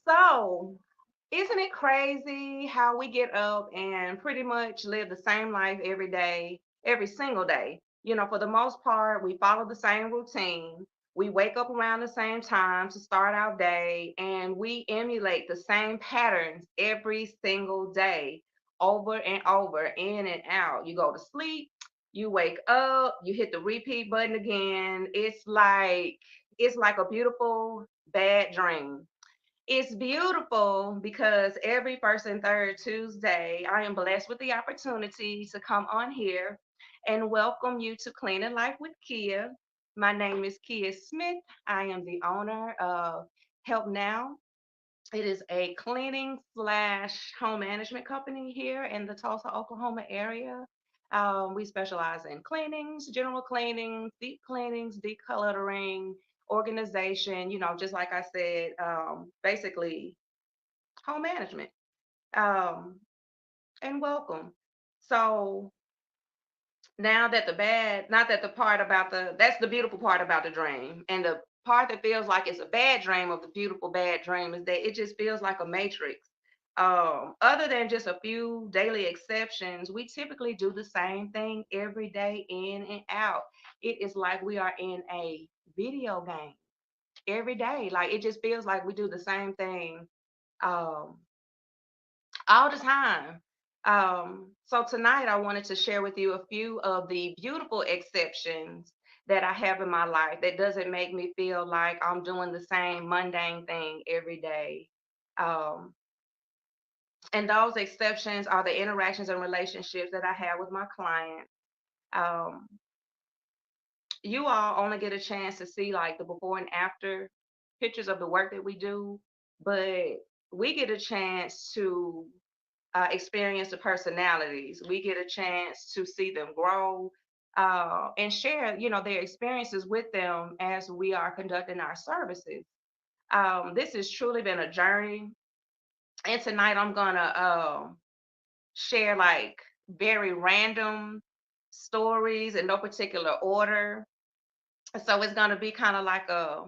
So, isn't it crazy how we get up and pretty much live the same life every day, every single day? For the most part, we follow the same routine. We wake up around the same time to start our day, and we emulate the same patterns every single day, over and over, in and out. You go to sleep, you wake up, you hit the repeat button again. It's like a beautiful bad dream. It's beautiful because every first and third Tuesday, I am blessed with the opportunity to come on here and welcome you to Cleaning Life with Kia. My name is Kia Smith. I am the owner of Help Now. It is a cleaning slash home management company here in the Tulsa, Oklahoma area. We specialize in cleanings, general cleanings, deep cleanings, decluttering, organization, just like I said, basically home management. Um, and welcome. So now that the bad, not that the part about that's the beautiful part about the dream. And the part that feels like it's a bad dream of the beautiful bad dream is that it just feels like a matrix. Other than just a few daily exceptions, we typically do the same thing every day in and out. It is like we are in a video game every day. Like it just feels like we do the same thing um, all the time. So tonight I wanted to share with you a few of the beautiful exceptions that I have in my life that doesn't make me feel like I'm doing the same mundane thing every day. Um, and those exceptions are the interactions and relationships that I have with my clients. Um, you all only get a chance to see like the before and after pictures of the work that we do, but we get a chance to experience the personalities. We get a chance to see them grow and share, their experiences with them as we are conducting our services. This has truly been a journey, and tonight I'm gonna share like very random stories in no particular order. So it's gonna be kind of like a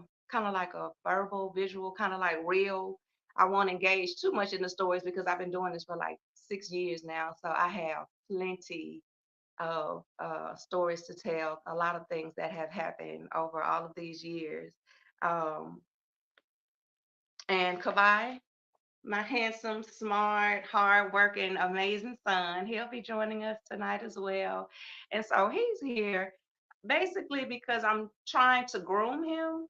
verbal, visual, kind of like real. I won't engage too much in the stories because I've been doing this for like 6 years now. So I have plenty of stories to tell, a lot of things that have happened over all of these years. Um, and Kavai, my handsome, smart, hardworking, amazing son, he'll be joining us tonight as well. And so he's here basically because I'm trying to groom him.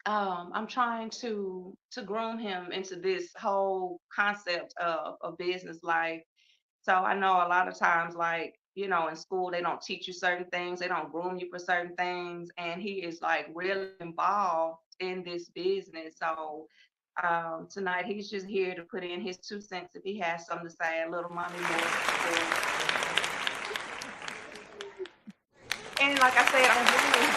I'm trying to groom him into this whole concept of a business life. So I know a lot of times, like, in school, they don't teach you certain things, they don't groom you for certain things. And he is like really involved in this business. So tonight he's just here to put in his 2 cents if he has something to say, a little mommy more. And like I said, I'm grooming.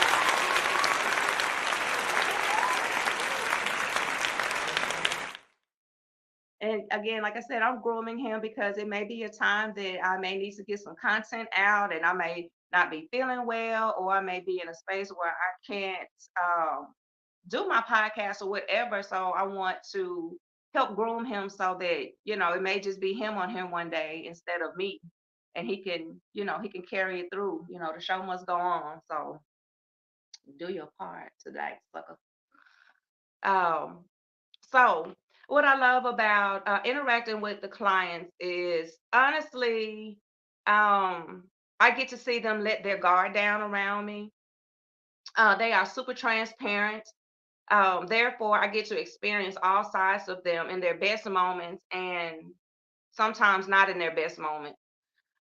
And again, like I said, I'm grooming him because it may be a time that I may need to get some content out and I may not be feeling well, or I may be in a space where I can't do my podcast or whatever. So I want to help groom him so that, it may just be him on him one day instead of me. And he can carry it through, the show must go on. So do your part today, sucker. Um, So, what I love about interacting with the clients is honestly, I get to see them let their guard down around me. They are super transparent. Therefore, I get to experience all sides of them in their best moments and sometimes not in their best moments.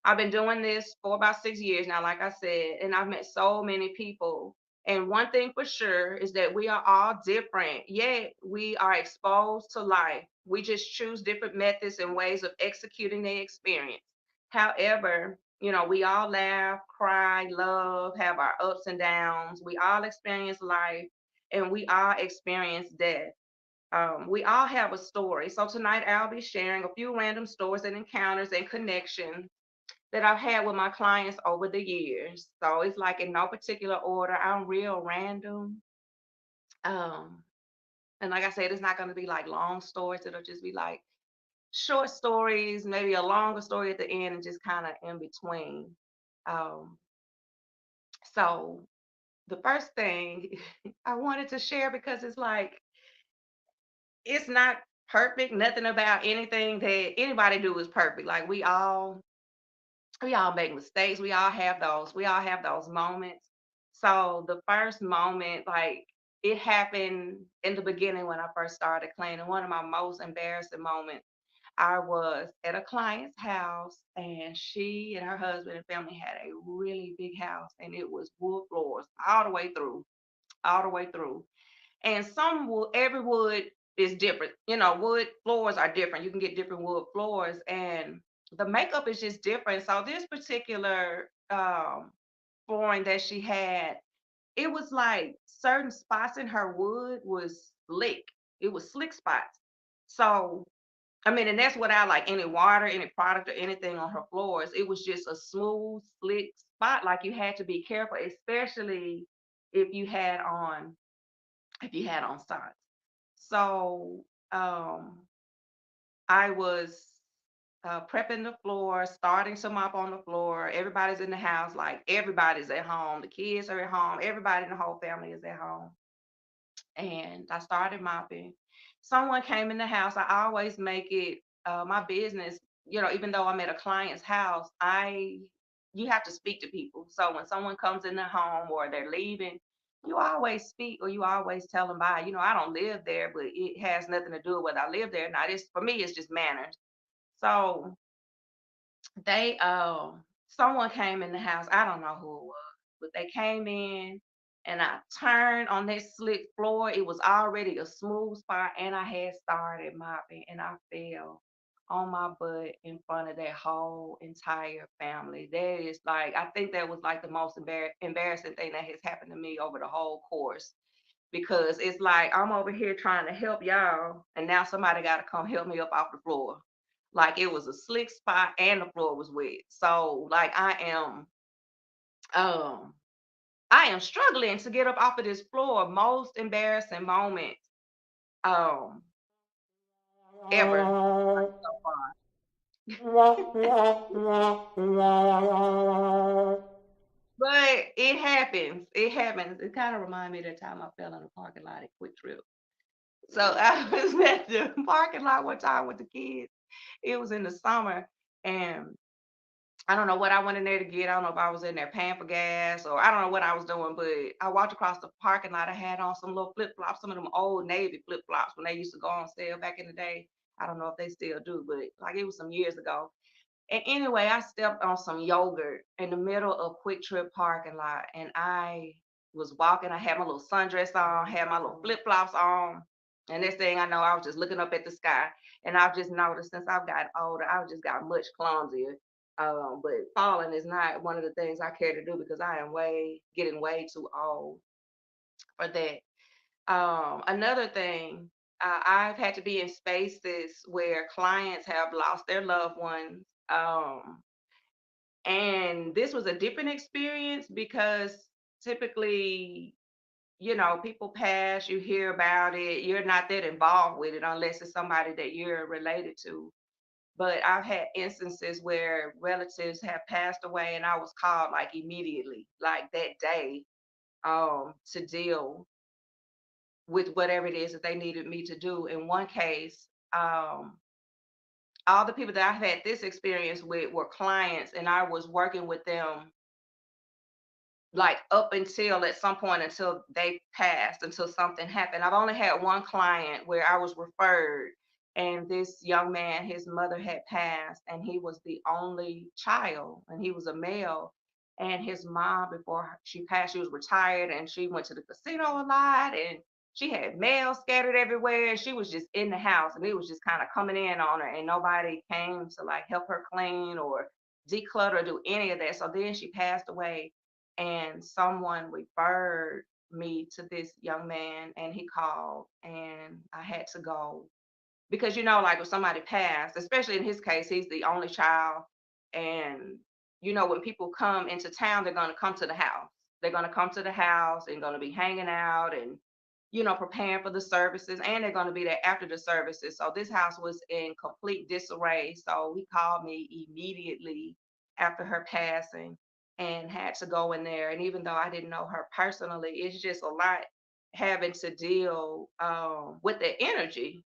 I've been doing this for about 6 years now, like I said, and I've met so many people And one thing for sure is that we are all different, yet we are exposed to life. We just choose different methods and ways of executing the experience. However, we all laugh, cry, love, have our ups and downs. We all experience life and we all experience death. We all have a story. So tonight I'll be sharing a few random stories and encounters and connections that I've had with my clients over the years. So it's like in no particular order. I'm real random. Um, and like I said, it's not going to be like long stories. It'll just be like short stories, maybe a longer story at the end, and just kind of in between. Um, so the first thing I wanted to share, because it's like it's not perfect. Nothing about anything that anybody do is perfect. Like we all make mistakes. We all have those. We all have those moments. So the first moment, like it happened in the beginning when I first started cleaning. One of my most embarrassing moments. I was at a client's house, and she and her husband and family had a really big house, and it was wood floors all the way through, all the way through. And some wood, every wood is different. Wood floors are different. You can get different wood floors, and the makeup is just different. So this particular flooring that she had, it was like certain spots in her wood was slick. It was slick spots. So I mean, and that's without like any water, any product, or anything on her floors. It was just a smooth, slick spot. Like you had to be careful, especially if you had on socks. So I was prepping the floor, starting to mop on the floor. Everybody's in the house, like everybody's at home. The kids are at home. Everybody in the whole family is at home. And I started mopping. Someone came in the house. I always make it my business, even though I'm at a client's house, you have to speak to people. So when someone comes in the home or they're leaving, you always speak or you always tell them bye. I don't live there, but it has nothing to do with whether I live there or not. It's for me, it's just manners. So they someone came in the house. I don't know who it was, but they came in and I turned on that slick floor. It was already a smooth spot and I had started mopping and I fell on my butt in front of that whole entire family. That is like I think that was like the most embarrassing thing that has happened to me over the whole course, because it's like I'm over here trying to help y'all, and now somebody got to come help me up off the floor. Like it was a slick spot and the floor was wet. So like um I am struggling to get up off of this floor. Most embarrassing moment um ever so far. But it happens. It happens. It kind of reminded me of that time I fell in a parking lot at Quick Trip. So I was at the parking lot one time with the kids. It was in the summer, and I don't know what I went in there to get. I don't know if I was in there paying for gas or I don't know what I was doing, but I walked across the parking lot. I had on some little flip flops, some of them old Navy flip flops when they used to go on sale back in the day. I don't know if they still do, but like it was some years ago. And anyway, I stepped on some yogurt in the middle of Quick Trip parking lot, and I was walking. I had my little sundress on, had my little flip flops on, and next thing I know, I was just looking up at the sky. And I've just noticed since I've gotten older, I've just got much clumsier. But falling is not one of the things I care to do because I am getting way too old for that. Another thing, I've had to be in spaces where clients have lost their loved ones. And this was a different experience because typically, people pass, you hear about it, you're not that involved with it unless it's somebody that you're related to. But I've had instances where relatives have passed away and I was called like immediately, like that day, to deal with whatever it is that they needed me to do. In one case, all the people that I've had this experience with were clients, and I was working with them like up until at some point until they passed, until something happened. I've only had one client where I was referred, and this young man, his mother had passed, and he was the only child, and he was a male. And his mom, before she passed, she was retired and she went to the casino a lot, and she had mail scattered everywhere. And she was just in the house, and it was just kind of coming in on her, and nobody came to like help her clean or declutter or do any of that. So then she passed away, and someone referred me to this young man, and he called, and I had to go because like if somebody passed, especially in his case, he's the only child, and when people come into town, they're going to come to the house. They're going to come to the house and going to be hanging out and preparing for the services, and they're going to be there after the services. So this house was in complete disarray. So he called me immediately after her passing and had to go in there. And even though I didn't know her personally, it's just a lot having to deal with the energy,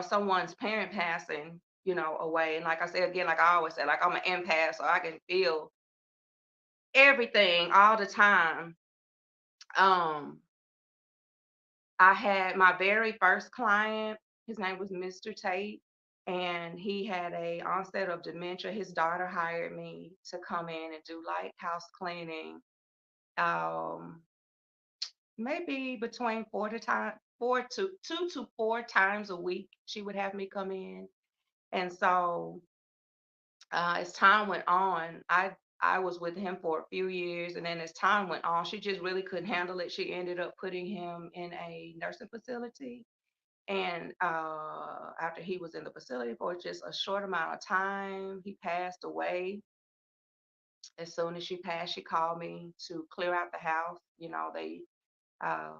someone's parent passing, away. And like I said again, like I always say, like I'm an empath, so I can feel everything all the time. Um, I had my very first client, his name was Mr. Tate, and he had a onset of dementia. His daughter hired me to come in and do like house cleaning. Um, Maybe between four to 2 to 4 times a week, she would have me come in. And so as time went on, I was with him for a few years, and then as time went on, she just really couldn't handle it. She ended up putting him in a nursing facility, and after he was in the facility for just a short amount of time, he passed away. As soon as she passed, she called me to clear out the house. Uh,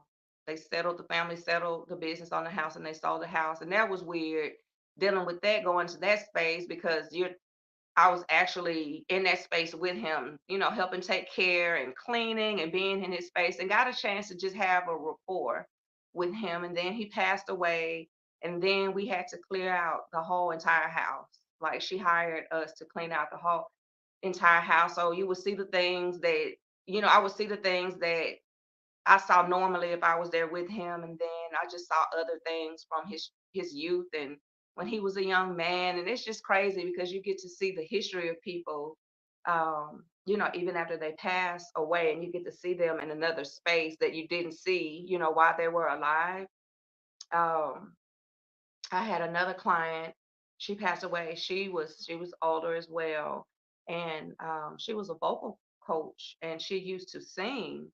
they settled the family settled the business on the house, and they sold the house, and that was weird dealing with that, going to that space because I was actually in that space with him, helping take care and cleaning and being in his space, and got a chance to just have a rapport with him. And then he passed away, and then we had to clear out the whole entire house. Like she hired us to clean out the whole entire house. So you would see the things that, I would see the things that I saw normally if I was there with him, and then I just saw other things from his youth and when he was a young man. And it's just crazy because you get to see the history of people, even after they pass away, and you get to see them in another space that you didn't see, while they were alive. Um, I had another client. She passed away. She was older as well, and she was a vocal coach, and she used to sing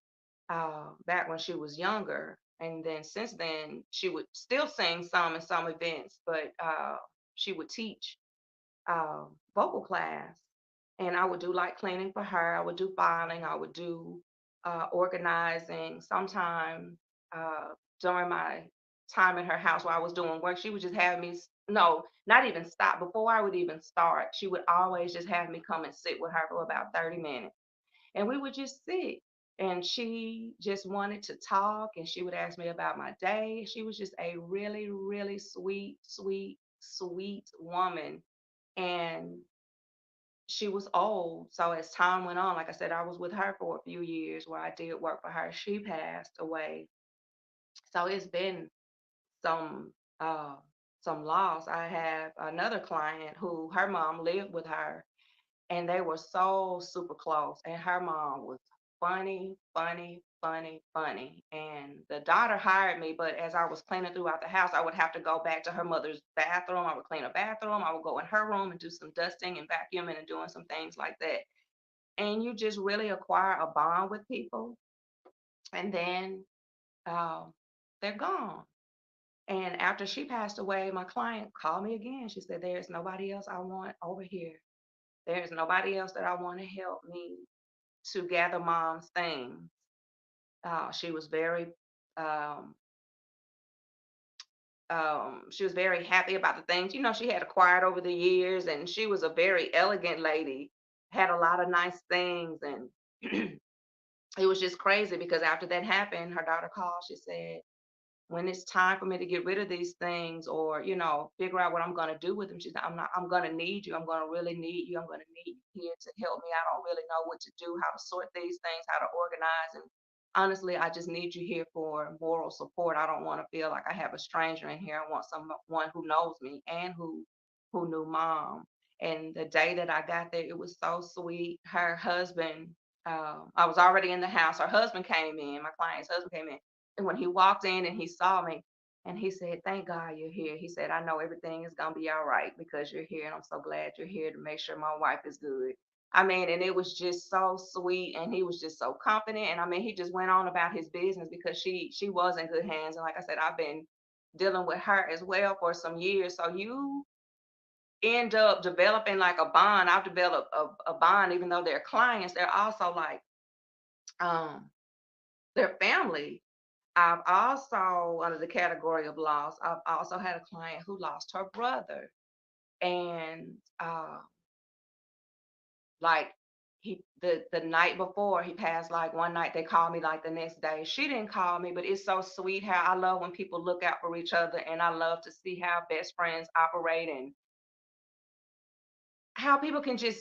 back when she was younger. And then since then, she would still sing some in some events, but she would teach vocal class, and I would do like cleaning for her. I would do filing. I would do organizing. Sometime uh, during my time in her house while I was doing work, she would just have me. No, not even stop. Before I would even start, she would always just have me come and sit with her for about 30 minutes, and we would just sit. And she just wanted to talk, and she would ask me about my day. She was just a really, really sweet, sweet, sweet woman. And she was old. So as time went on, like I said, I was with her for a few years where I did work for her. She passed away. So it's been some uh some loss. I have another client who her mom lived with her, and they were so super close. And her mom was funny, funny, funny, funny. And the daughter hired me, but as I was cleaning throughout the house, I would have to go back to her mother's bathroom. I would clean a bathroom. I would go in her room and do some dusting and vacuuming and doing some things like that. And you just really acquire a bond with people, and then um, they're gone. And after she passed away, my client called me again. She said, "There's nobody else I want over here. There's nobody else that I want to help me to gather mom's things." She was very, um, she was very happy about the things, she had acquired over the years, and she was a very elegant lady, had a lot of nice things, and it was just crazy because after that happened, her daughter called. She said, when it's time for me to get rid of these things or, figure out what I'm going to do with them, she said, I'm going to need you. I'm going to really need you. I'm going to need you here to help me. I don't really know what to do, how to sort these things, how to organize. And honestly, I just need you here for moral support. I don't want to feel like I have a stranger in here. I want someone who knows me and who knew mom. And the day that I got there, it was so sweet. Her husband I was already in the house. Her husband came in, my client's husband came in. And when he walked in and he saw me, and he said, "Thank God you're here." He said, "I know everything is going to be all right because you're here. And I'm so glad you're here to make sure my wife is good." I mean, and it was just so sweet. And he was just so confident. And I mean, he just went on about his business because she was in good hands. And like I said, I've been dealing with her as well for some years. So you end up developing like a bond. I've developed a bond, even though they're clients, they're also like um their family. I've also, under the category of loss, I've also had a client who lost her brother. And like the night before he passed, like one night they called me like the next day. She didn't call me, but it's so sweet how I love when people look out for each other, and I love to see how best friends operate and how people can just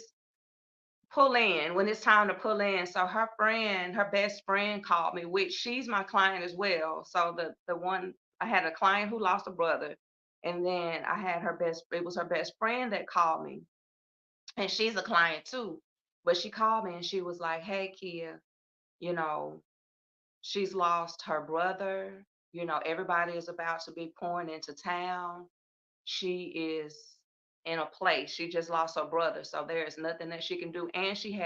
pull in when it's time to pull in. So her friend, her best friend called me, which she's my client as well. So the one, I had a client who lost a brother, and then I had it was her best friend that called me, and she's a client too. But she called me and she was like, "Hey Kia, you know, she's lost her brother. Everybody is about to be pouring into town. She is in a place. She just lost her brother, so there is nothing that she can do." And she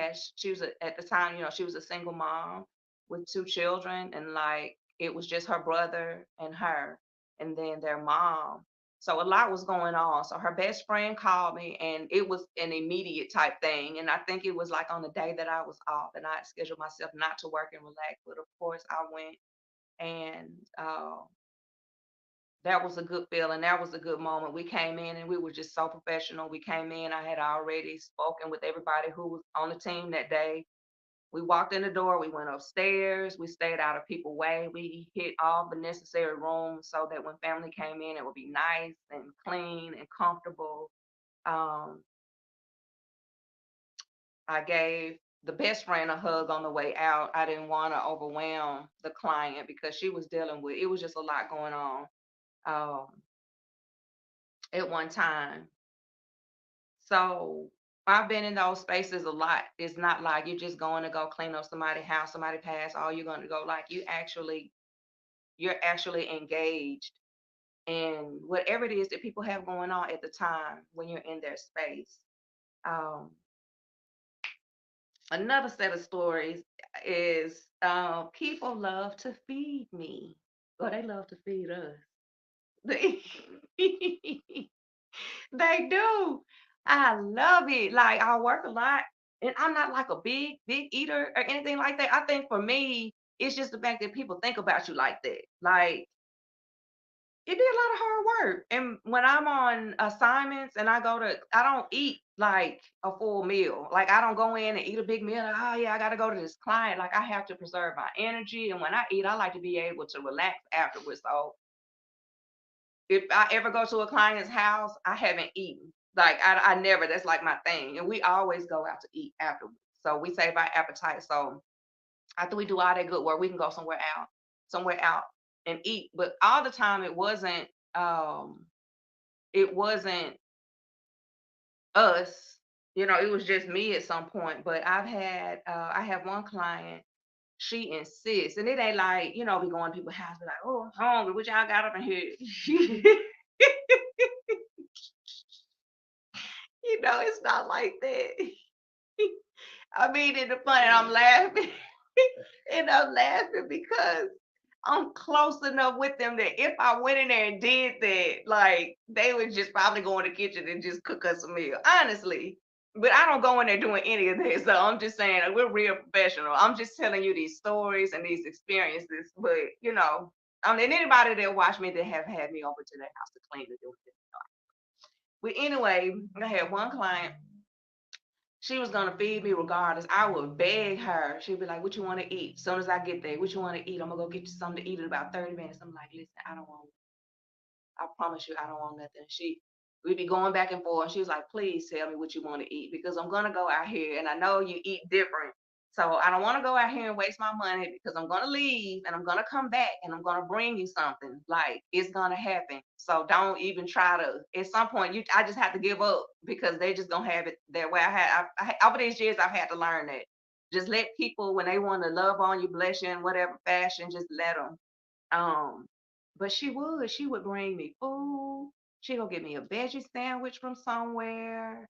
was at the time, she was a single mom with two children, and like it was just her brother and her, and then their mom. So a lot was going on. So her best friend called me, and it was an immediate type thing. And I think it was like on the day that I was off, and I had scheduled myself not to work and relax. But of course, I went, and that was a good feeling. That was a good moment. We came in and we were just so professional. We came in, I had already spoken with everybody who was on the team that day. We walked in the door, we went upstairs, we stayed out of people's way. We hit all the necessary rooms so that when family came in, it would be nice and clean and comfortable. Um, I gave the best friend a hug on the way out. I didn't want to overwhelm the client because she was dealing with, it was just a lot going on um, at one time. So I've been in those spaces a lot. It's not like you're just going to go clean up somebody's house, somebody passed, all you're going to go like you're actually engaged in whatever it is that people have going on at the time when you're in their space. Um, Another set of stories is people love to feed me, or they love to feed us. They They do. I love it. Like I work a lot, and I'm not like a big eater or anything like that. I think for me, it's just the fact that people think about you like that. Like it be a lot of hard work. And when I'm on assignments and I don't eat like a full meal. Like I don't go in and eat a big meal. Like, oh yeah, I gotta go to this client. Like I have to preserve my energy. And when I eat, I like to be able to relax afterwards. So if I ever go to a client's house, I haven't eaten. Like I never, that's like my thing. And we always go out to eat afterwards. So we save our appetite. So after we do all that good work, we can go somewhere out and eat. But all the time um it wasn't us. It was just me at some point. But I have one client, she insists, and it ain't like, we going to people's house, be like, "Oh, I'm hungry, what y'all got up in here?" It's not like that. I mean, in the fun, and I'm laughing, and I'm laughing because I'm close enough with them that if I went in there and did that, like they would just probably go in the kitchen and just cook us a meal, honestly. But I don't go in there doing any of this. So I'm just saying we're real professional. I'm just telling you these stories and these experiences. But and anybody that watch me that have had me over to their house to clean and do it. But anyway, I had one client, she was gonna feed me regardless. I would beg her. She'd be like, "What you want to eat?" As soon as I get there, "What you want to eat?" "I'm gonna go get you something to eat in about 30 minutes." I'm like, "Listen, I don't want. I promise you, I don't want nothing." We'd be going back and forth. She was like, "Please tell me what you want to eat because I'm gonna go out here and I know you eat different. So I don't want to go out here and waste my money because I'm gonna leave and I'm gonna come back and I'm gonna bring you something. Like it's gonna happen. So don't even try to. At some point, I just have to give up because they just don't have it their way. Over these years, I've had to learn that. Just let people, when they want to love on you, bless you in whatever fashion, just let them. Um, but she would bring me food. She gonna get me a veggie sandwich from somewhere.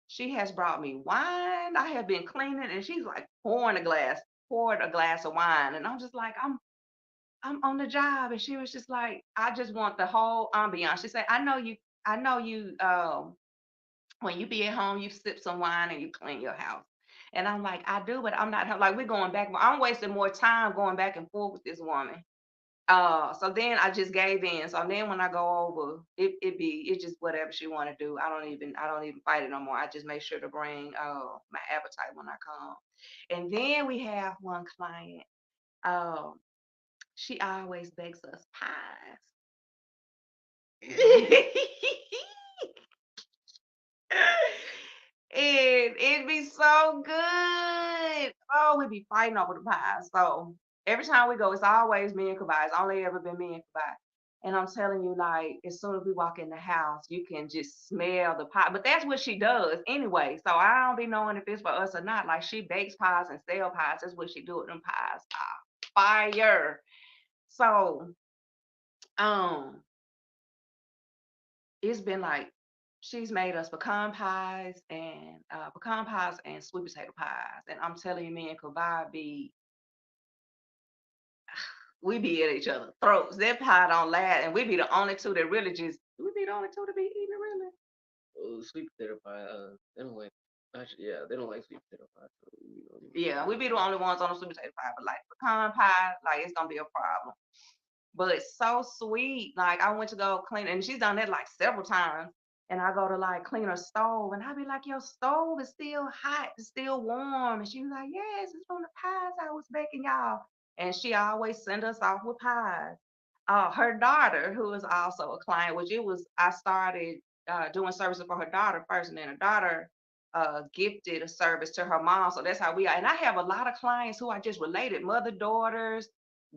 She has brought me wine. I have been cleaning, and she's like poured a glass of wine, and I'm just like, I'm on the job, and she was just like, I just want the whole ambiance. She said, I know you. When you be at home, you sip some wine and you clean your house. And I'm like, I do, but I'm not like we're going back. I'm wasting more time going back and forth with this woman. So then I just gave in. So then when I go over, it just whatever she want to do. I don't even fight it no more. I just make sure to bring my appetite when I come. And then we have one client. Um, she always bakes us pies. And it'd be so good. Oh, we'd be fighting over the pies. So every time we go, it's always me and Kabai. It's only ever been me and Kabai. And I'm telling you, like, as soon as we walk in the house, you can just smell the pie. But that's what she does anyway. So I don't be knowing if it's for us or not. Like, she bakes pies and sell pies. That's what she do with them pies. Fire. So, um, it's been like she's made us pecan pies and sweet potato pies. And I'm telling you, me and Kabai we be at each other's throats. That pie don't last, and we be the only two that really just we be the only two to be eating it really. Oh, sweet potato pie. They don't like. Actually, yeah, they don't like sweet potato pie. So Yeah, we be the only ones on the sweet potato pie, but like pecan pie, like it's gonna be a problem. But it's so sweet. Like I went to go clean, and she's done that like several times. And I go to like clean her stove, and I be like, "Your stove is still hot, it's still warm." And she was like, "Yes, it's from the pies I was baking, y'all." And she always send us off with pies. Her daughter, who is also a client, which it was I started doing services for her daughter first, and then her daughter gifted a service to her mom. So that's how we are. And I have a lot of clients who are just related, mother daughters,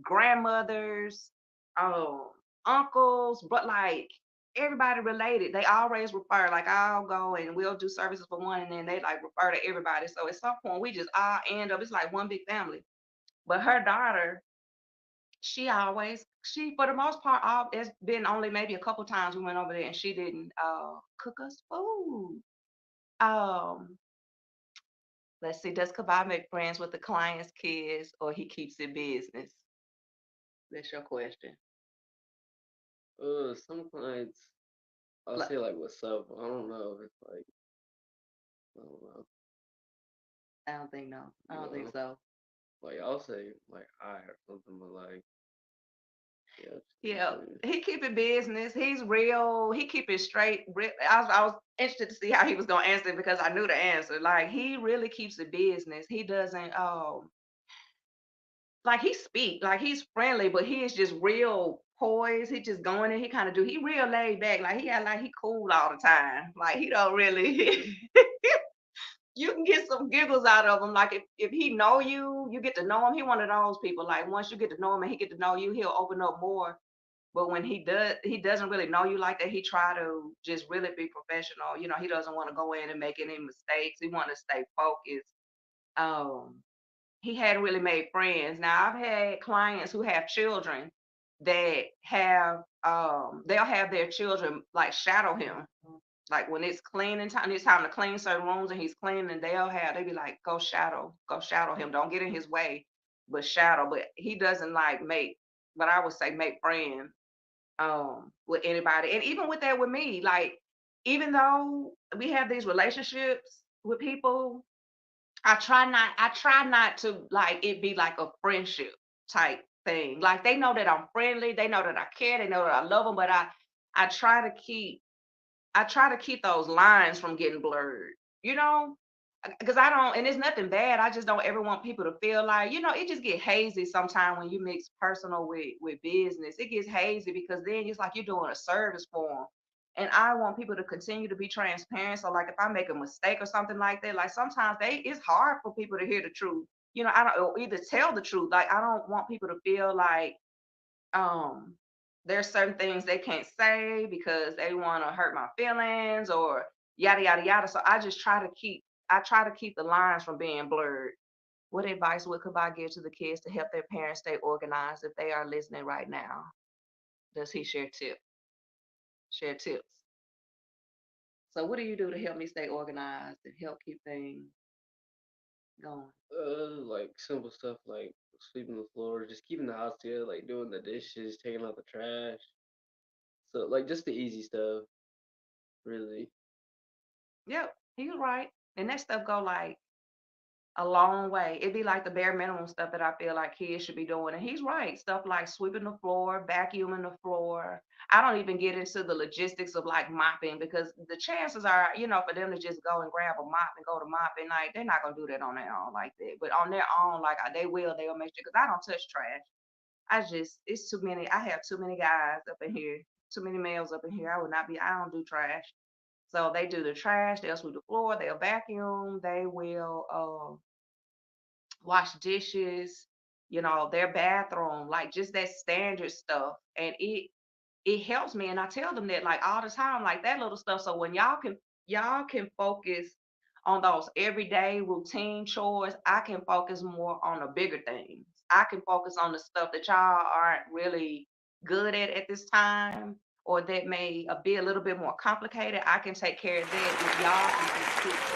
grandmothers, um, uncles, but like everybody related. They always refer. Like I'll go and we'll do services for one, and then they like refer to everybody. So at some point, we just all end up. It's like one big family. But her daughter, she for the most part, all it's been only maybe a couple times we went over there and she didn't cook us food. Um, let's see, does Kabab make friends with the client's kids or he keeps it business? That's your question. some clients, I'll Look, say like what's up. I don't know if it's like I don't know. I don't think no. I You don't think know, so. like I'll say like I or something, but like yeah, just keep Yeah, it. he keep it business. He's real. He keep it straight. I was interested to see how he was gonna answer it because I knew the answer. Like he really keeps it business. He doesn't like he speak like he's friendly, but he is just real poised. He just going and he kind of do. He real laid back. Like he act like he cool all the time. Like he don't really. You can get some giggles out of him. Like if he know you, you get to know him. He one of those people. Like once you get to know him and he get to know you, he'll open up more. But when he doesn't really know you like that. He try to just really be professional. He doesn't want to go in and make any mistakes. He want to stay focused. Um, he hadn't really made friends. Now I've had clients who have children that they'll have their children like shadow him. Like when it's cleaning time, it's time to clean certain rooms and he's cleaning, and they be like, go shadow him. Don't get in his way, but shadow. But he doesn't like make, but I would say make friends with anybody. And even with that with me, like even though we have these relationships with people, I try not to like it be like a friendship type thing. Like they know that I'm friendly, they know that I care, they know that I love them, but I try to keep I try to keep those lines from getting blurred, you know? Because I don't, and it's nothing bad. I just don't ever want people to feel like, it just get hazy sometimes when you mix personal with business. It gets hazy because then it's like you're doing a service for them. And I want people to continue to be transparent. So, like, if I make a mistake or something like that, like sometimes it's hard for people to hear the truth. I don't or either tell the truth. Like, I don't want people to feel like um there's certain things they can't say because they want to hurt my feelings or yada yada yada. So I just try to keep I try to keep the lines from being blurred. What advice would could I give to the kids to help their parents stay organized if they are listening right now? Does he share tips? So what do you do to help me stay organized and help keep things going? Like simple stuff like sweeping the floor, just keeping the house together, like doing the dishes, taking out the trash. So like just the easy stuff, really. Yep, he was right. And that stuff go like a long way. It'd be like the bare minimum stuff that I feel like kids should be doing. And he's right. Stuff like sweeping the floor, vacuuming the floor. I don't even get into the logistics of like mopping because the chances are, for them to just go and grab a mop and go to mopping, like they're not gonna do that on their own like that. But on their own, like they'll make sure because I don't touch trash. It's too many. I have too many guys up in here, too many males up in here. I don't do trash. So they do the trash, they'll sweep the floor, they'll vacuum, they will wash dishes, their bathroom, like just that standard stuff. And it helps me. And I tell them that like all the time, like that little stuff. So when y'all can focus on those everyday routine chores, I can focus more on the bigger things. I can focus on the stuff that y'all aren't really good at this time or that may be a little bit more complicated. I can take care of that if y'all can just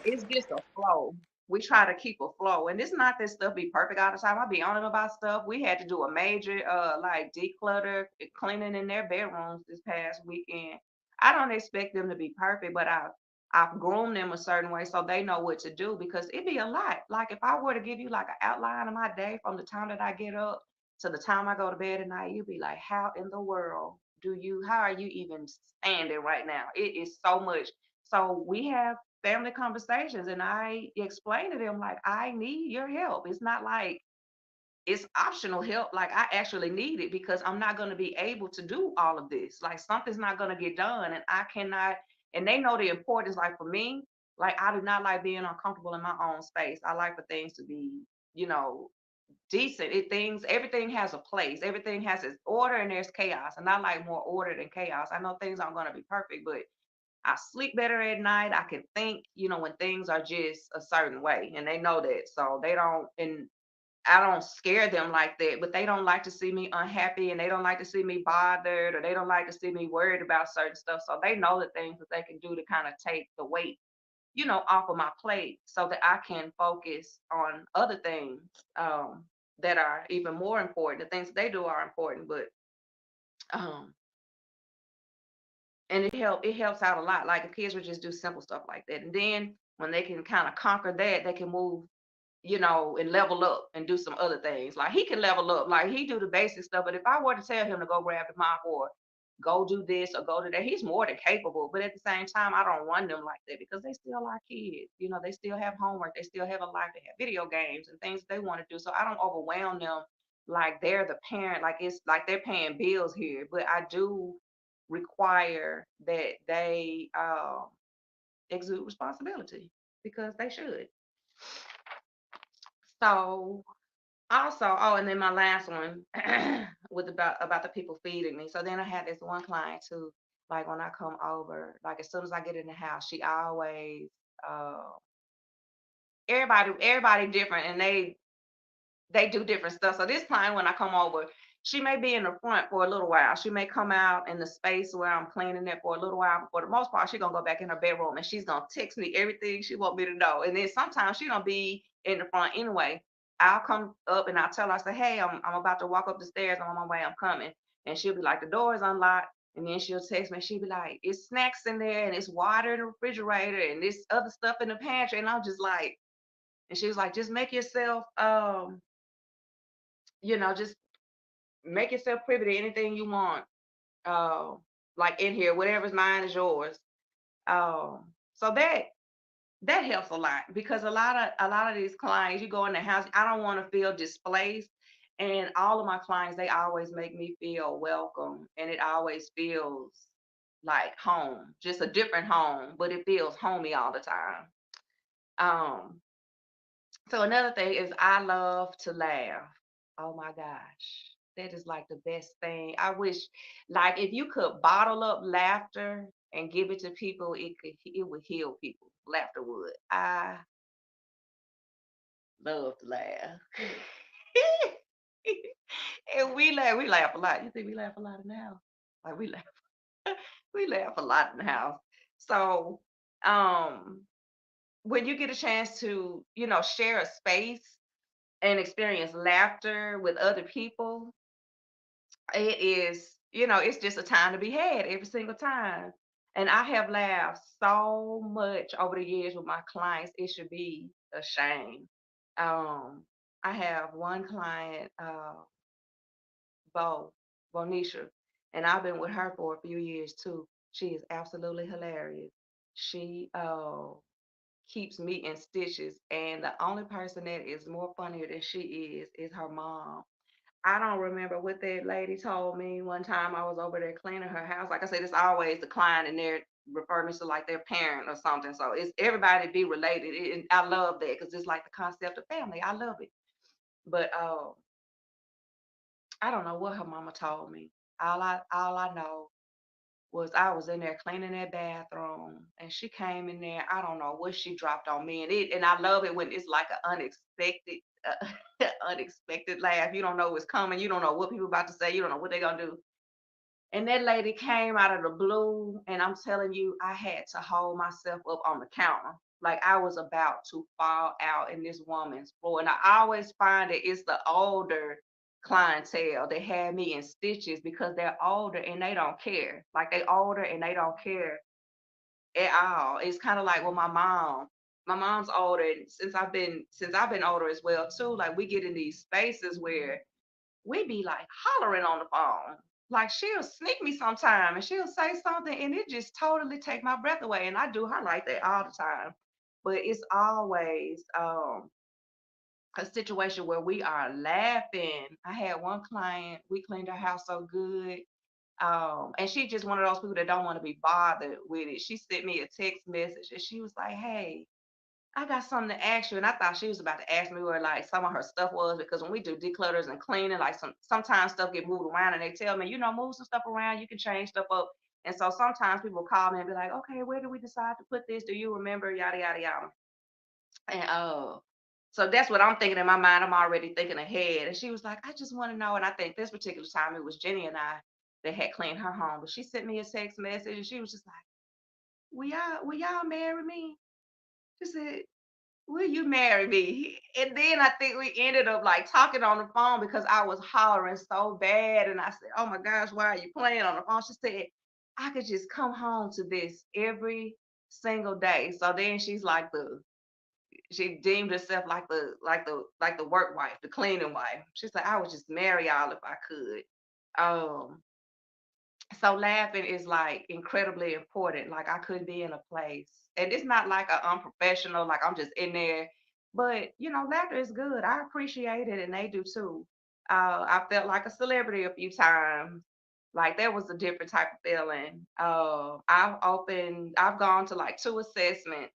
it's just a flow. We try to keep a flow. And it's not that stuff be perfect all the time. I be on them about stuff. We had to do a major like declutter cleaning in their bedrooms this past weekend. I don't expect them to be perfect, but I've groomed them a certain way so they know what to do because it'd be a lot. Like if I were to give you like an outline of my day from the time that I get up to the time I go to bed at night, you'd be like, how in the world how are you even standing right now? It is so much. So we have family conversations and I explain to them like I need your help. It's not like it's optional help. Like I actually need it because I'm not going to be able to do all of this. Like something's not going to get done and I cannot and they know the importance like for me, like I do not like being uncomfortable in my own space. I like for things to be, you know, decent. Everything has a place. Everything has its order and there's chaos. And I like more order than chaos. I know things aren't going to be perfect, but I sleep better at night. I can think, when things are just a certain way, and they know that. So they don't, and I don't scare them like that, but they don't like to see me unhappy and they don't like to see me bothered or they don't like to see me worried about certain stuff. So they know the things that they can do to kind of take the weight, off of my plate so that I can focus on other things that are even more important. The things that they do are important, but um, and it helps out a lot. Like if kids would just do simple stuff like that, and then when they can kind of conquer that, they can move, and level up and do some other things. Like he can level up, like he do the basic stuff. But if I were to tell him to go grab the mop or go do this or go do that, he's more than capable. But at the same time, I don't run them like that because they still are kids. They still have homework, they still have a life, they have video games and things they want to do. So I don't overwhelm them like they're the parent, like it's like they're paying bills here. But I do require that they exude responsibility because they should. So also, oh, and then my last one was about the people feeding me. So then I had this one client too, like when I come over, like as soon as I get in the house, she always uh everybody different and they do different stuff. So this client, when I come over, she may be in the front for a little while. She may come out in the space where I'm cleaning it for a little while. But for the most part, she's gonna go back in her bedroom and she's gonna text me everything she want me to know. And then sometimes she gonna be in the front anyway. I'll come up and I'll tell her, I say, hey, I'm about to walk up the stairs. I'm on my way. I'm coming. And she'll be like, the door is unlocked. And then she'll text me. She'll be like, it's snacks in there and it's water in the refrigerator and this other stuff in the pantry. And I'm just like, and she was like, just make yourself just make yourself privy to anything you want, uh, like in here, whatever's mine is yours. So that helps a lot because a lot of these clients, you go in the house, I don't want to feel displaced, and all of my clients, they always make me feel welcome, and it always feels like home, just a different home, but it feels homey all the time. Um, So another thing is I love to laugh. Oh my gosh. That is like the best thing. I wish like if you could bottle up laughter and give it to people, it would heal people. Laughter would. I love to laugh. And we laugh a lot. You think we laugh a lot in the house? Like we laugh we laugh a lot in the house. So um when you get a chance to, share a space and experience laughter with other people, it is, it's just a time to be had every single time. And I have laughed so much over the years with my clients, it should be a shame. Um, I have one client, Bo, Bonisha, and I've been with her for a few years too. She is absolutely hilarious. She keeps me in stitches, and the only person that is more funnier than she is her mom. I don't remember what that lady told me one time I was over there cleaning her house. Like I said, it's always the client and they're referring me to like their parent or something. So it's everybody be related. And I love that because it's like the concept of family. I love it. But I don't know what her mama told me. All I know was I was in there cleaning that bathroom and she came in there. I don't know what she dropped on me. And I love it when it's like an unexpected unexpected laugh. You don't know what's coming. You don't know what people about to say. You don't know what they're gonna do. And that lady came out of the blue, and I'm telling you, I had to hold myself up on the counter. Like I was about to fall out in this woman's floor. And I always find that it's the older clientele that had me in stitches because they're older and they don't care. Like they older and they don't care at all. It's kind of like with my mom. My mom's older, and since I've been older as well too. Like we get in these spaces where we be like hollering on the phone. Like she'll sneak me sometime and she'll say something and it just totally take my breath away. And I do her like that all the time. But it's always a situation where we are laughing. I had one client, we cleaned her house so good. And she just one of those people that don't want to be bothered with it. She sent me a text message and she was like, "Hey, I got something to ask you." And I thought she was about to ask me where like some of her stuff was because when we do declutters and cleaning, like sometimes stuff get moved around and they tell me, move some stuff around, you can change stuff up. And so sometimes people call me and be like, "Okay, where did we decide to put this? Do you remember?" Yada yada yada. And so that's what I'm thinking in my mind. I'm already thinking ahead. And she was like, "I just want to know." And I think this particular time it was Jenny and I that had cleaned her home. But she sent me a text message and she was just like, will y'all marry me? She said, "Will you marry me?" And then I think we ended up like talking on the phone because I was hollering so bad. And I said, "Oh my gosh, why are you playing on the phone?" She said, "I could just come home to this every single day." So then she deemed herself like the work wife, the cleaning wife. She said, "I would just marry y'all if I could." Um, so laughing is like incredibly important. Like I could be in a place, and it's not like a unprofessional, like I'm just in there. But laughter is good. I appreciate it, and they do too. I felt like a celebrity a few times. Like that was a different type of feeling. I've gone to like two assessments,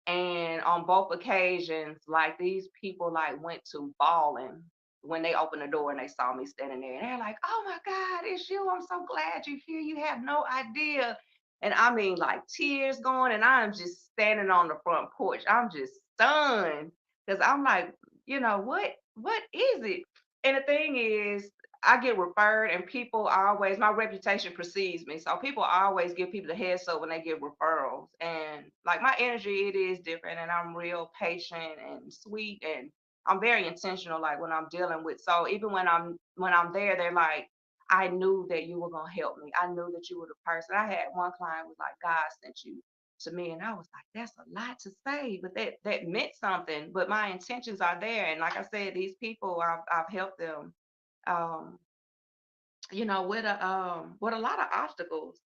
and on both occasions, like these people like went to bawling when they opened the door and they saw me standing there. And they're like, "Oh my God, it's you. I'm so glad you're here. You have no idea." And I mean, like tears going, and I'm just standing on the front porch. I'm just stunned because I'm like, what is it? And the thing is, I get referred, and people always, my reputation precedes me. So people always give people the heads up when they get referrals. And like my energy, it is different, and I'm real patient and sweet, and I'm very intentional. Like when I'm dealing with, so even when I'm there, they're like, "I knew that you were gonna help me. I knew that you were the person." I had one client was like, "God sent you to me," and I was like, "That's a lot to say," but that meant something. But my intentions are there, and like I said, these people, I've helped them um, with a lot of obstacles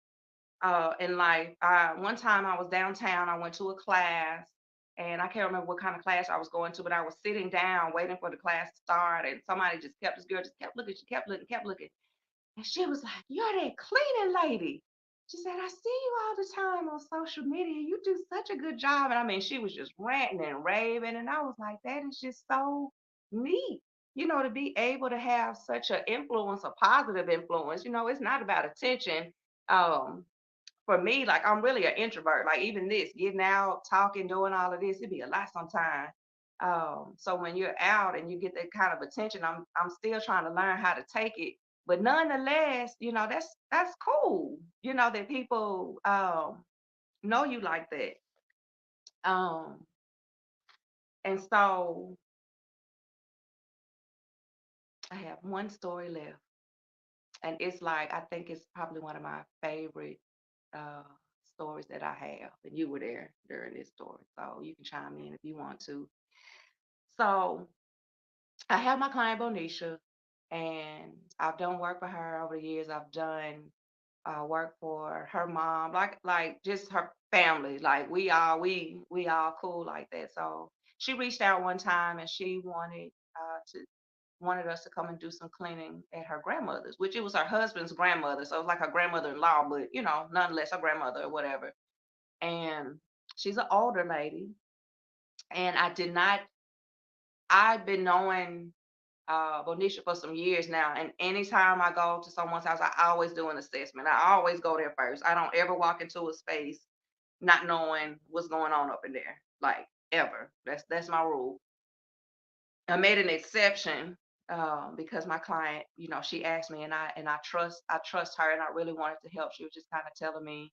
in life. One time I was downtown, I went to a class, and I can't remember what kind of class I was going to, but I was sitting down waiting for the class to start, and somebody just kept this girl just kept looking, she kept looking, kept looking. And she was like, "You're that cleaning lady." She said, "I see you all the time on social media. You do such a good job." And I mean, she was just ranting and raving. And I was like, that is just so neat, to be able to have such an influence, a positive influence. It's not about attention. Um, for me, like I'm really an introvert. Like even this, getting out, talking, doing all of this, it'd be a lot sometimes. So when you're out and you get that kind of attention, I'm still trying to learn how to take it. But nonetheless, that's cool. That people know you like that. Um, and so I have one story left, and it's like I think it's probably one of my favorite uh stories that I have. And you were there during this story, so you can chime in if you want to. So I have my client Bonisha, and I've done work for her over the years. I've done work for her mom, like just her family. Like we all cool like that. So she reached out one time and she wanted us to come and do some cleaning at her grandmother's, which it was her husband's grandmother. So it was like her grandmother-in-law, but nonetheless her grandmother or whatever. And she's an older lady. And I've been knowing Bonisha for some years now. And anytime I go to someone's house, I always do an assessment. I always go there first. I don't ever walk into a space not knowing what's going on up in there. Like ever. That's my rule. I made an exception because my client, she asked me, and I trust her, and I really wanted to help. She was just kind of telling me,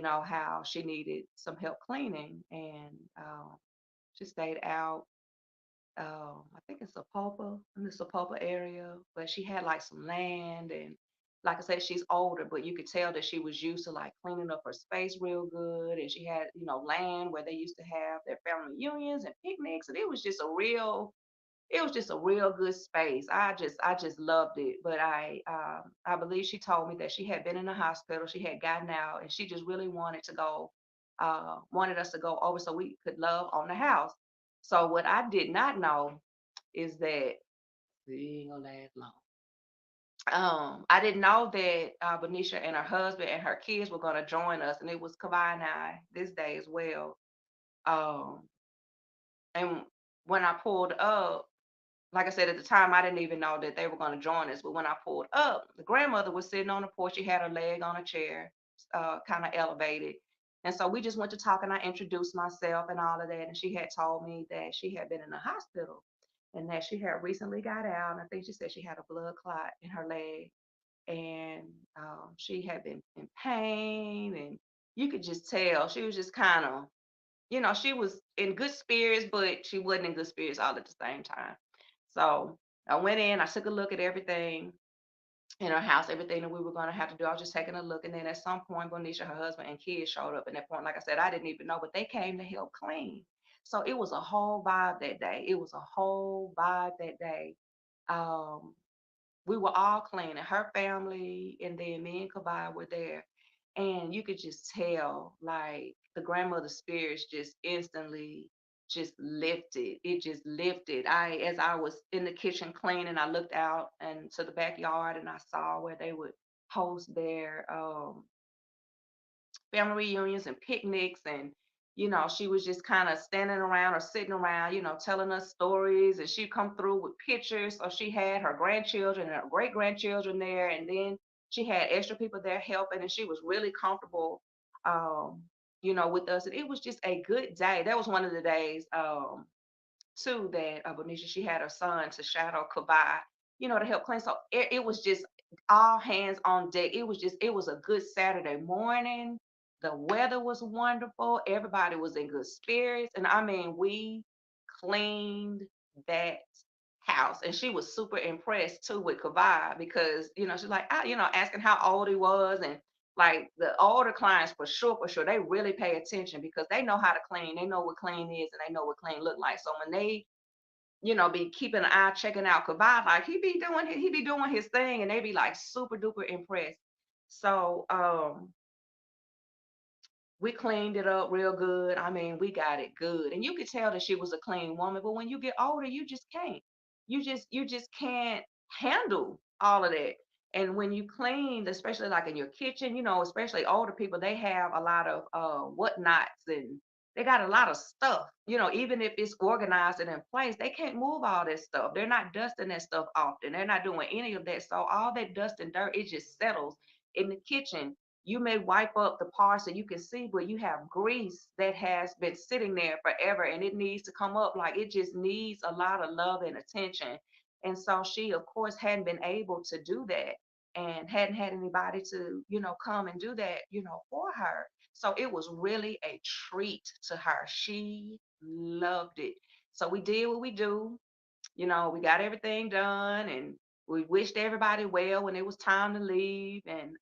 how she needed some help cleaning, and she stayed out. I think it's Sapulpa, in the Sapulpa area, but she had like some land, and like I said, she's older, but you could tell that she was used to like cleaning up her space real good, and she had land where they used to have their family reunions and picnics, and it was just a real good space. I just loved it. But I believe she told me that she had been in the hospital, she had gotten out, and she just really wanted us to go over so we could love on the house. So what I did not know is that it ain't gonna last long. I didn't know that Benicia and her husband and her kids were gonna join us, and it was Kabai and I this day as well. Um, and when I pulled up, like I said, at the time, I didn't even know that they were going to join us. But when I pulled up, the grandmother was sitting on the porch. She had her leg on a chair, kind of elevated. And so we just went to talk, and I introduced myself and all of that. And she had told me that she had been in the hospital and that she had recently got out. And I think she said she had a blood clot in her leg. And she had been in pain. And you could just tell she was just kind of, she was in good spirits, but she wasn't in good spirits all at the same time. So I went in, I took a look at everything in her house, everything that we were going to have to do. I was just taking a look. And then at some point, Bonisha, her husband, and kids showed up. And at that point, like I said, I didn't even know, but they came to help clean. So it was a whole vibe that day. It was a whole vibe that day. Um, we were all cleaning. Her family and then me and Kabai were there. And you could just tell, like, the grandmother's spirits just instantly just lifted. It just lifted. As I was in the kitchen cleaning, I looked out and to the backyard and I saw where they would host their family reunions and picnics. And she was just kind of standing around or sitting around, telling us stories, and she'd come through with pictures. So she had her grandchildren and her great grandchildren there, and then she had extra people there helping, and she was really comfortable um with us. And it was just a good day. That was one of the days too that Benicia, she had her son to shadow Kabai, to help clean. So it was just all hands on deck. It was a good Saturday morning. The weather was wonderful. Everybody was in good spirits. And I mean, we cleaned that house. And she was super impressed too with Kabai because, she's like, asking how old he was. And like the older clients for sure, they really pay attention because they know how to clean. They know what clean is and they know what clean look like. So when they, be keeping an eye checking out Kabai, like he be doing his thing, and they be like super duper impressed. So we cleaned it up real good. I mean, we got it good. And you could tell that she was a clean woman, but when you get older, you just can't. You just can't handle all of that. And when you clean, especially like in your kitchen, especially older people, they have a lot of whatnots, and they got a lot of stuff. Even if it's organized and in place, they can't move all that stuff. They're not dusting that stuff often. They're not doing any of that. So all that dust and dirt, it just settles in the kitchen. you may wipe up the parts that you can see, but you have grease that has been sitting there forever and it needs to come up. Like it just needs a lot of love and attention. And so she, of course, hadn't been able to do that and hadn't had anybody to, come and do that, for her. So it was really a treat to her. She loved it. So we did what we do. We got everything done and we wished everybody well when it was time to leave. And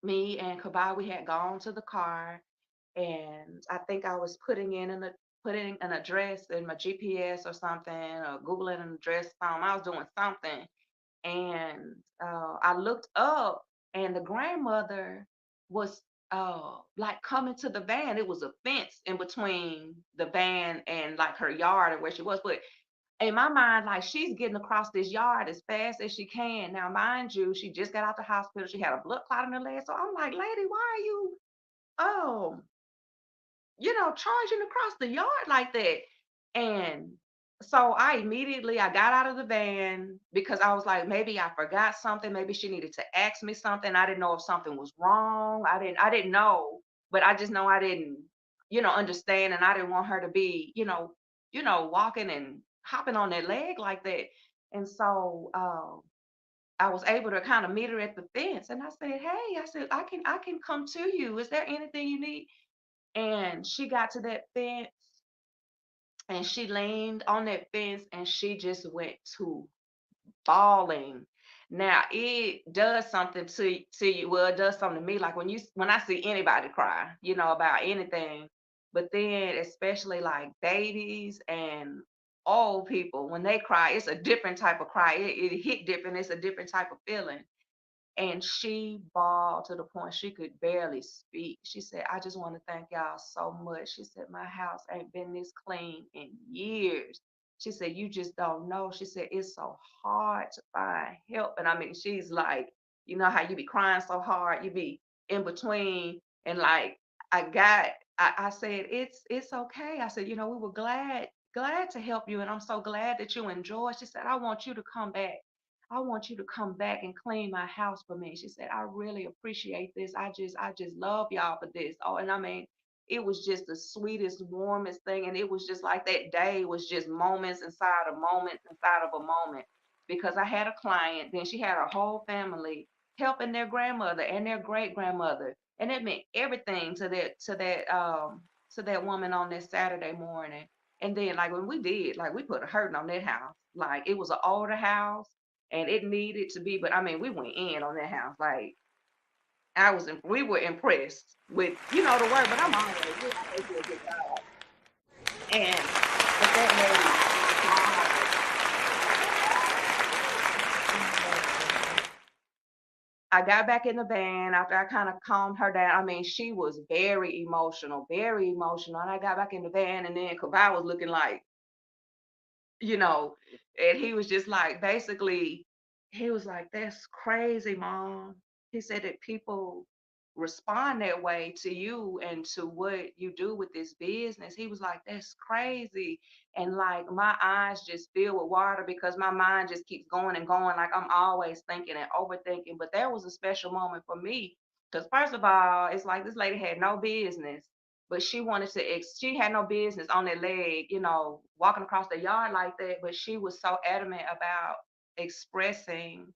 me and Kabai, we had gone to the car, and I think I was putting an address in my GPS or something, or Googling an address. I was doing something, and I looked up, and the grandmother was like coming to the van. It was a fence in between the van and like her yard or where she was, but in my mind, like she's getting across this yard as fast as she can. Now, mind you, she just got out the hospital. She had a blood clot in her leg. So I'm like, lady, why are you, oh, charging across the yard like that? And so I got out of the van because I was like, maybe I forgot something. Maybe she needed to ask me something. I didn't know if something was wrong. I didn't know, but I just know I didn't, understand. And I didn't want her to be, walking and hopping on that leg like that. And so, I was able to kind of meet her at the fence. And I said, hey, I said, I can come to you. Is there anything you need? And she got to that fence and she leaned on that fence and she just went to bawling. Now it does something to you. Well, it does something to me. Like when I see anybody cry, about anything, but then especially like babies and old people, when they cry, it's a different type of cry. It hit different. It's a different type of feeling. And she bawled to the point she could barely speak. She said, I just want to thank y'all so much. She said, my house ain't been this clean in years. She said, you just don't know. She said, it's so hard to find help. And I mean, she's like, you know how you be crying so hard, you be in between. And like, I said, it's okay. I said, we were glad to help you. And I'm so glad that you enjoy. She said, I want you to come back. I want you to come back and clean my house for me. She said, I really appreciate this. I just love y'all for this. Oh, and I mean, it was just the sweetest, warmest thing. And it was just like that day was just moments inside of moments inside of a moment. Because I had a client, then she had her whole family helping their grandmother and their great grandmother. And it meant everything to that woman on that Saturday morning. And then like when we did, like we put a hurting on that house. Like it was an older house and it needed to be. But I mean, we went in on that house. Like we were impressed with, the work. But we always do a good job. And but that lady cried. I got back in the van after I kind of calmed her down. I mean, she was very emotional, very emotional. And I got back in the van, and then Kabai was looking like, you know, and he was just like, basically, he was like, that's crazy, mom. He said that people respond that way to you and to what you do with this business. He was like, that's crazy. And like my eyes just fill with water because my mind just keeps going and going. Like I'm always thinking and overthinking. But that was a special moment for me. Because first of all, it's like this lady had no business, but she wanted to she had no business on that leg, walking across the yard like that, but she was so adamant about expressing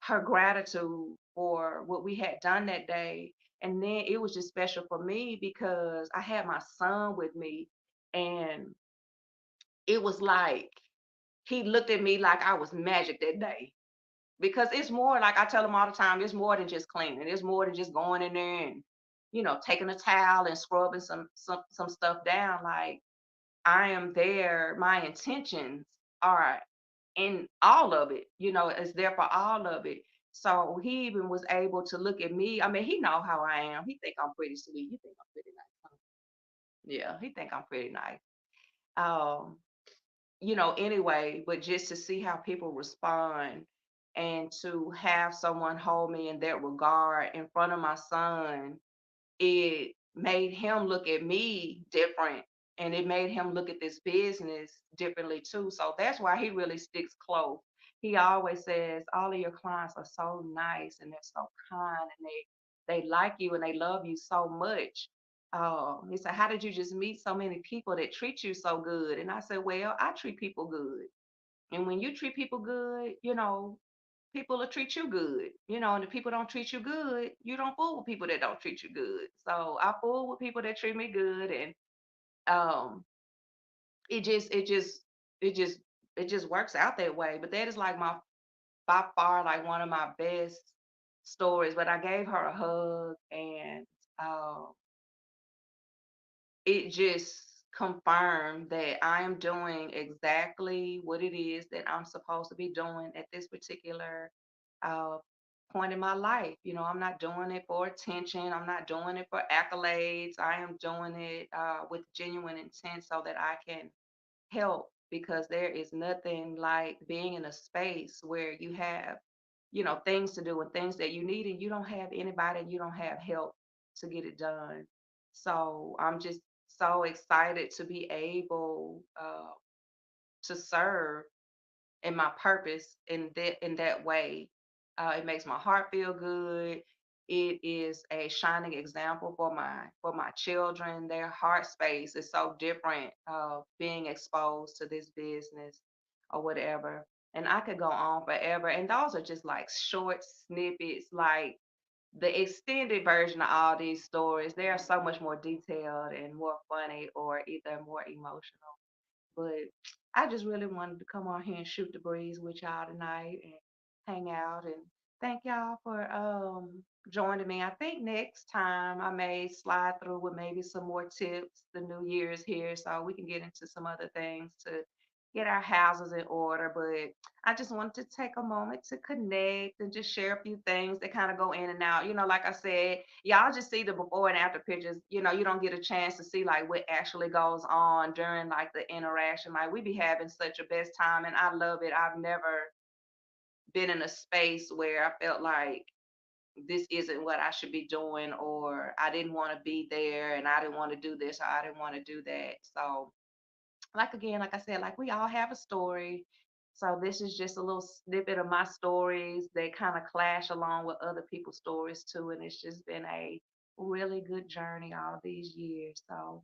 her gratitude for what we had done that day. And then it was just special for me because I had my son with me, and it was like he looked at me like I was magic that day. Because it's more, like I tell him all the time, it's more than just cleaning. It's more than just going in there and, taking a towel and scrubbing some stuff down. Like I am there, my intentions are in all of it, it's there for all of it. So he even was able to look at me. I mean, he know how I am. He think I'm pretty sweet. He think I'm pretty nice. Huh? Yeah, he think I'm pretty nice. Um, anyway, but just to see how people respond and to have someone hold me in that regard in front of my son, it made him look at me different, and it made him look at this business differently too. So that's why he really sticks close. he always says all of your clients are so nice and they're so kind and they like you and they love you so much. He said, how did you just meet so many people that treat you so good? And I said, well, I treat people good. And when you treat people good, people will treat you good, and if people don't treat you good, you don't fool with people that don't treat you good. So I fool with people that treat me good, and um, it just, it just, it just, it just works out that way. But that is like my by far like one of my best stories. But I gave her a hug, and um, it just confirmed that I am doing exactly what it is that I'm supposed to be doing at this particular uh, point in my life. I'm not doing it for attention. I'm not doing it for accolades. I am doing it with genuine intent so that I can help, because there is nothing like being in a space where you have, things to do and things that you need, and you don't have anybody and you don't have help to get it done. So I'm just so excited to be able to serve and my purpose in that way. It makes my heart feel good. It is a shining example for my children. Their heart space is so different being exposed to this business or whatever. And I could go on forever. And those are just like short snippets, like the extended version of all these stories. They are so much more detailed and more funny or either more emotional. But I just really wanted to come on here and shoot the breeze with y'all tonight and hang out, and thank y'all for joining me. I think next time I may slide through with maybe some more tips. The new year's here, so we can get into some other things to get our houses in order. But I just wanted to take a moment to connect and just share a few things that kind of go in and out. Like I said, y'all just see the before and after pictures. You don't get a chance to see like what actually goes on during like the interaction. Like we be having such a best time, and I love it. I've never been in a space where I felt like this isn't what I should be doing, or I didn't want to be there, and I didn't want to do this, or I didn't want to do that. So like again, like I said, like we all have a story. So this is just a little snippet of my stories that kind of clash along with other people's stories too. And it's just been a really good journey all these years. So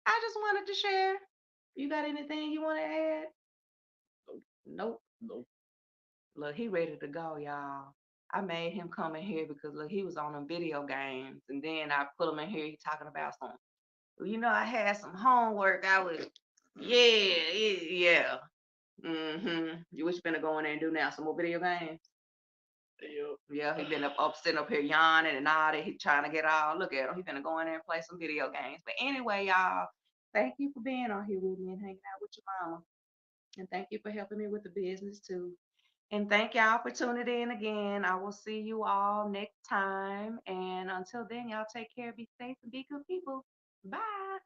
I just wanted to share. You got anything you want to add? Nope. Nope. Look, he ready to go, y'all. I made him come in here because look, he was on them video games, and then I put him in here. He talking about some. I had some homework. I was, yeah. You what you finna go in there and do now? Some more video games? Yep. Yeah, he been up sitting up here yawning and all that. He trying to get all. Look at him. He finna go in there and play some video games. But anyway, y'all, thank you for being on here with me and hanging out with your mama. And thank you for helping me with the business too. And thank y'all for tuning in again. I will see you all next time. And until then, y'all take care, be safe, and be good people. Bye.